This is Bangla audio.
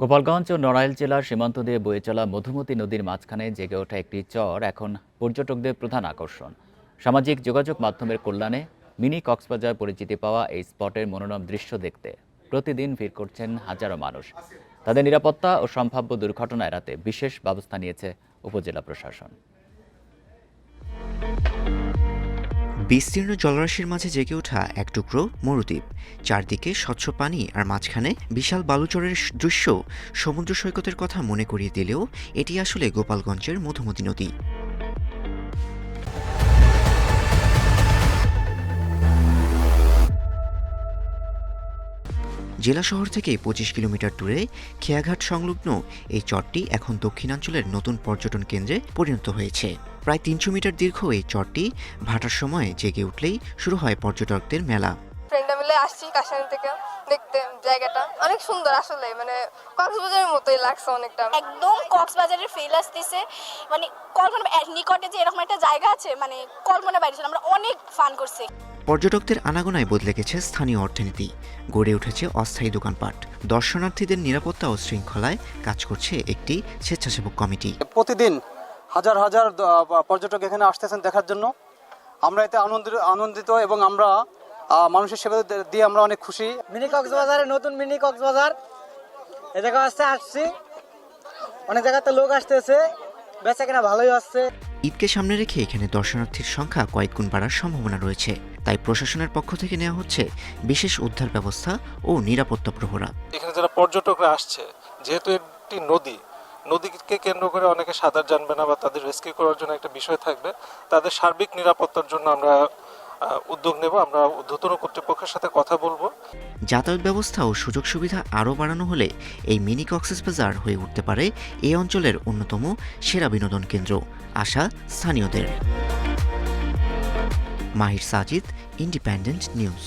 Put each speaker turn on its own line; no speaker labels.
গোপালগঞ্জ ও নড়াইল জেলার সীমান্ত দিয়ে বয়ে চলা মধুমতি নদীর মাঝখানে জেগে ওঠা একটি চর এখন পর্যটকদের প্রধান আকর্ষণ। সামাজিক যোগাযোগ মাধ্যমের কল্যাণে মিনি কক্সবাজার পরিচিতি পাওয়া এই স্পটের মনোরম দৃশ্য দেখতে প্রতিদিন ভিড় করছেন হাজারো মানুষ। তাদের নিরাপত্তা ও সম্ভাব্য দুর্ঘটনা এড়াতে বিশেষ ব্যবস্থা নিয়েছে উপজেলা প্রশাসন।
বিস্তীর্ণ জলরাশির মাঝে জেগে ওঠা এক টুকরো মরুদ্বীপ, চারদিকে স্বচ্ছ পানি আর মাঝখানে বিশাল বালুচরের দৃশ্য সমুদ্র সৈকতের কথা মনে করিয়ে দিলেও এটি আসলে গোপালগঞ্জের মধুমতি নদী। জেলা শহর থেকে ২৫ কিলোমিটার দূরে খেয়াঘাট সংলগ্ন এই চরটি এখন দক্ষিণাঞ্চলের নতুন পর্যটন কেন্দ্রে পরিণত হয়েছে। প্রায় ৩০০ মিটার দীর্ঘ এই চরটি ভাটার সময় জেগে উঠলেই শুরু হয় পর্যটকদের মেলা।
ফ্রেন্ডরা মিলে আসছি কাশান থেকে দেখতে, জায়গাটা অনেক সুন্দর আসলে, মানে কক্সবাজারের মতোই লাগছে অনেকটা,
একদম কক্সবাজারের ফিল আসতেছে। মানে কল্পনা নিকটে যে এরকম একটা জায়গা আছে, মানে কল্পনা বাইরে ছিল। আমরা অনেক ফান করছি।
পর্যটকদের আনাগোনায় বদলে গেছে স্থানীয় অর্থনীতি, গড়ে উঠেছে অস্থায়ী দোকানপাট। দর্শনার্থীদের নিরাপত্তা ও শৃঙ্খলায় কাজ করছে একটি স্বেচ্ছাসেবক কমিটি।
প্রতিদিন হাজার হাজার পর্যটক এখানে আসতেছেন দেখার জন্য। আমরা এতে আনন্দিত এবং আমরা মানুষের সেবা দিয়ে আমরা অনেক খুশি।
মিনি কক্সবাজারে নতুন মিনি কক্সবাজার এ জায়গা আসছি, অনেক জায়গাতে লোক আসতেছে, বেচা কেনা ভালোই আসছে।
ঈদকে সামনে রেখে এখানে দর্শনার্থীর সংখ্যা কয়েক গুণ বাড়ার সম্ভাবনা রয়েছে, তাই প্রশাসনের পক্ষ থেকে নেওয়া হচ্ছে বিশেষ উদ্ধার ব্যবস্থা ও নিরাপত্তা প্রহরা।
এখানে যারা পর্যটকরা আসছে, যেহেতু একটি নদীকে কেন্দ্র করে অনেকে সাঁতার জানবে না বা তাদের রেস্কিউ করার জন্য একটা বিষয় থাকবে, তাদের সার্বিক নিরাপত্তার জন্য আমরা উদ্যোগ নেব। আমরা ঊর্ধ্বতন কর্তৃপক্ষের সাথে কথা বলবো।
যাতায়াত ব্যবস্থা ও সুযোগ সুবিধা আরও বাড়ানো হলে এই মিনি কক্সবাজার হয়ে উঠতে পারে এই অঞ্চলের অন্যতম সেরা বিনোদন কেন্দ্র, আশা স্থানীয়দের। মাহির সাজিদ, ইন্ডিপেন্ডেন্ট নিউজ।